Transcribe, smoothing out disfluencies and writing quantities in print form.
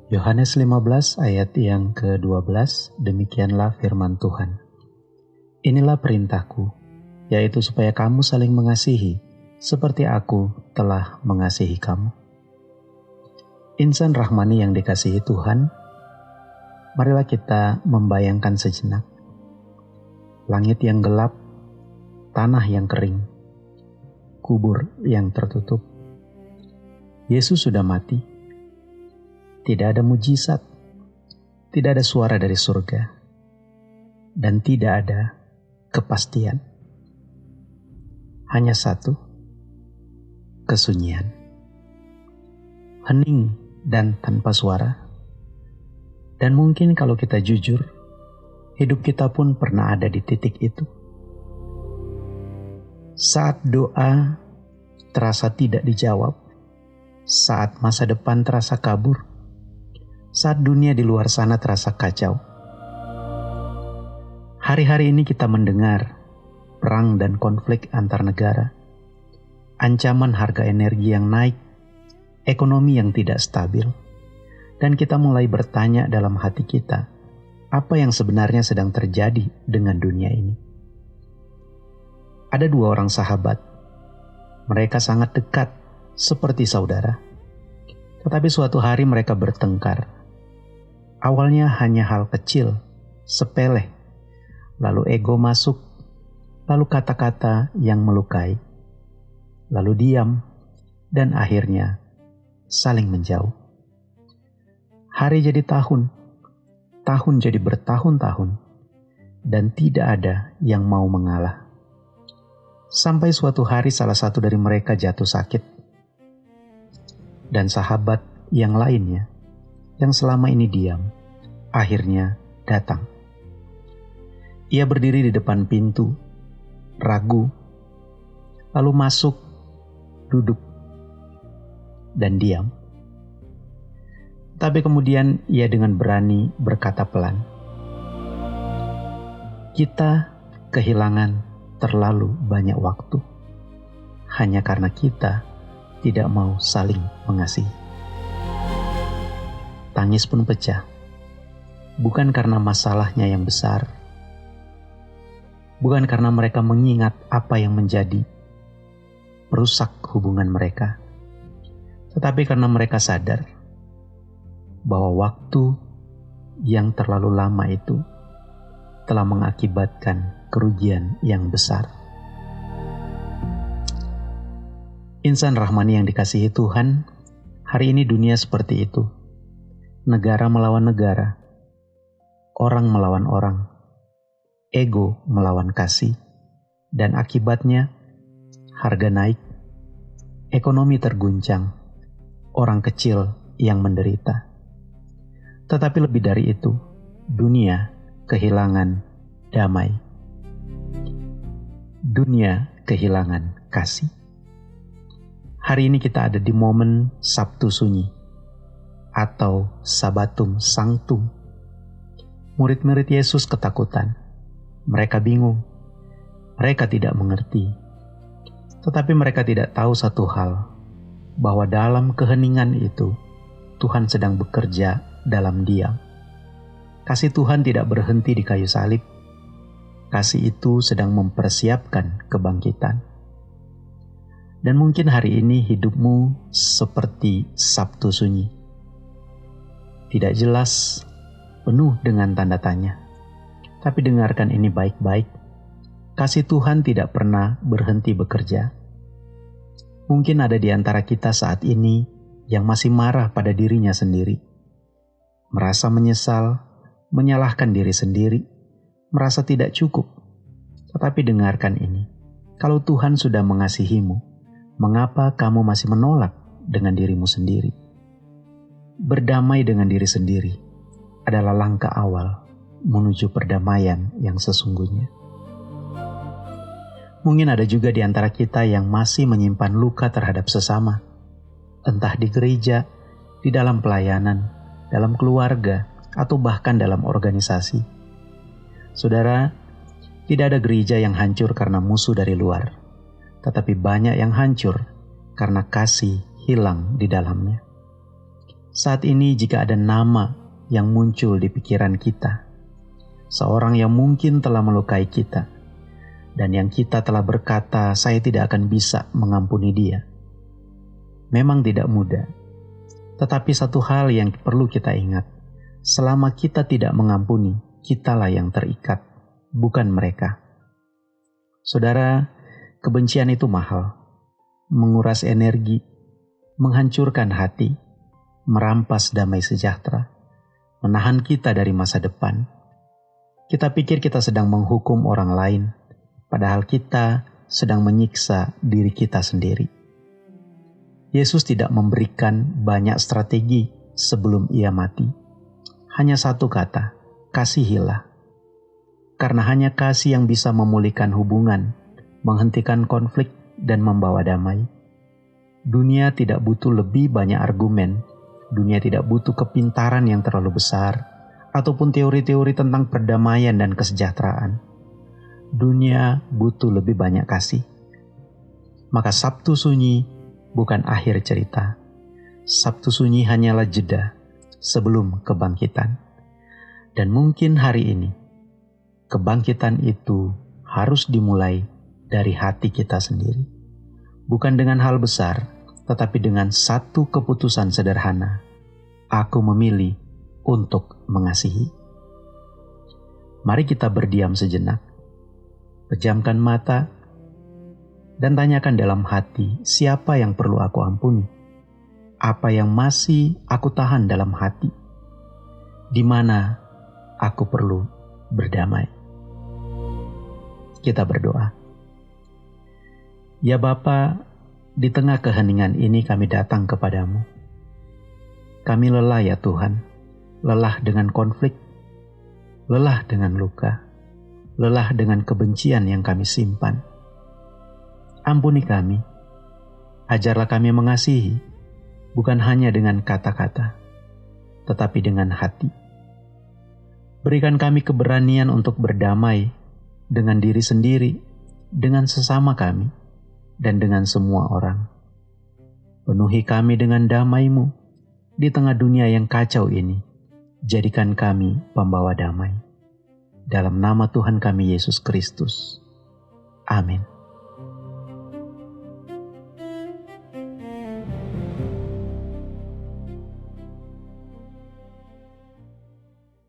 Yohanes 15 ayat yang ke-12, demikianlah firman Tuhan. Inilah perintahku, yaitu supaya kamu saling mengasihi, seperti aku telah mengasihi kamu. Insan rahmani yang dikasihi Tuhan, marilah kita membayangkan sejenak. Langit yang gelap, tanah yang kering, kubur yang tertutup. Yesus sudah mati. Tidak ada mujizat, tidak ada suara dari surga, dan tidak ada kepastian. Hanya satu, kesunyian. Hening dan tanpa suara. Dan mungkin kalau kita jujur, hidup kita pun pernah ada di titik itu. Saat doa terasa tidak dijawab, saat masa depan terasa kabur, saat dunia di luar sana terasa kacau. Hari-hari ini kita mendengar perang dan konflik antar negara, ancaman harga energi yang naik, ekonomi yang tidak stabil, dan kita mulai bertanya dalam hati kita, apa yang sebenarnya sedang terjadi dengan dunia ini? Ada dua orang sahabat, mereka sangat dekat seperti saudara, tetapi suatu hari mereka bertengkar. Awalnya hanya hal kecil, sepele, lalu ego masuk, lalu kata-kata yang melukai, lalu diam, dan akhirnya saling menjauh. Hari jadi tahun, tahun jadi bertahun-tahun, dan tidak ada yang mau mengalah. Sampai suatu hari salah satu dari mereka jatuh sakit, dan sahabat yang lainnya yang selama ini diam, akhirnya datang. Ia berdiri di depan pintu, ragu, lalu masuk, duduk, dan diam. Tapi kemudian ia dengan berani berkata pelan, "Kita kehilangan terlalu banyak waktu, hanya karena kita tidak mau saling mengasihi." Tangis pun pecah, bukan karena masalahnya yang besar, bukan karena mereka mengingat apa yang menjadi merusak hubungan mereka, tetapi karena mereka sadar bahwa waktu yang terlalu lama itu telah mengakibatkan kerugian yang besar. Insan rahmani yang dikasihi Tuhan, hari ini dunia seperti itu. Negara melawan negara, orang melawan orang, ego melawan kasih, dan akibatnya harga naik, ekonomi terguncang, orang kecil yang menderita. Tetapi lebih dari itu, dunia kehilangan damai. Dunia kehilangan kasih. Hari ini kita ada di momen Sabtu Sunyi atau Sabatum Sanctum. Murid-murid Yesus ketakutan. Mereka bingung. Mereka tidak mengerti. Tetapi mereka tidak tahu satu hal, bahwa dalam keheningan itu, Tuhan sedang bekerja dalam diam. Kasih Tuhan tidak berhenti di kayu salib. Kasih itu sedang mempersiapkan kebangkitan. Dan mungkin hari ini hidupmu seperti Sabtu Sunyi. Tidak jelas, penuh dengan tanda tanya. Tapi dengarkan ini baik-baik. Kasih Tuhan tidak pernah berhenti bekerja. Mungkin ada di antara kita saat ini yang masih marah pada dirinya sendiri. Merasa menyesal, menyalahkan diri sendiri, merasa tidak cukup. Tetapi dengarkan ini. Kalau Tuhan sudah mengasihimu, mengapa kamu masih menolak dengan dirimu sendiri? Berdamai dengan diri sendiri adalah langkah awal menuju perdamaian yang sesungguhnya. Mungkin ada juga di antara kita yang masih menyimpan luka terhadap sesama, entah di gereja, di dalam pelayanan, dalam keluarga, atau bahkan dalam organisasi. Saudara, tidak ada gereja yang hancur karena musuh dari luar, tetapi banyak yang hancur karena kasih hilang di dalamnya. Saat ini jika ada nama yang muncul di pikiran kita, seorang yang mungkin telah melukai kita, dan yang kita telah berkata, saya tidak akan bisa mengampuni dia. Memang tidak mudah, tetapi satu hal yang perlu kita ingat, selama kita tidak mengampuni, kitalah yang terikat, bukan mereka. Saudara, kebencian itu mahal, menguras energi, menghancurkan hati, merampas damai sejahtera, menahan kita dari masa depan. Kita pikir kita sedang menghukum orang lain, padahal kita sedang menyiksa diri kita sendiri. Yesus tidak memberikan banyak strategi sebelum ia mati. Hanya satu kata, kasihilah. Karena hanya kasih yang bisa memulihkan hubungan, menghentikan konflik, dan membawa damai. Dunia tidak butuh lebih banyak argumen. Dunia tidak butuh kepintaran yang terlalu besar, ataupun teori-teori tentang perdamaian dan kesejahteraan. Dunia butuh lebih banyak kasih. Maka Sabtu Sunyi bukan akhir cerita. Sabtu Sunyi hanyalah jeda sebelum kebangkitan. Dan mungkin hari ini, kebangkitan itu harus dimulai dari hati kita sendiri. Bukan dengan hal besar, tetapi dengan satu keputusan sederhana. Aku memilih untuk mengasihi. Mari kita berdiam sejenak, pejamkan mata, dan tanyakan dalam hati, siapa yang perlu aku ampuni? Apa yang masih aku tahan dalam hati? Di mana aku perlu berdamai? Kita berdoa. Ya Bapa, di tengah keheningan ini kami datang kepadamu. Kami lelah ya Tuhan, lelah dengan konflik, lelah dengan luka, lelah dengan kebencian yang kami simpan. Ampuni kami, ajarlah kami mengasihi, bukan hanya dengan kata-kata, tetapi dengan hati. Berikan kami keberanian untuk berdamai dengan diri sendiri, dengan sesama kami, dan dengan semua orang. Penuhi kami dengan damai-Mu di tengah dunia yang kacau ini. Jadikan kami pembawa damai. Dalam nama Tuhan kami Yesus Kristus. Amin.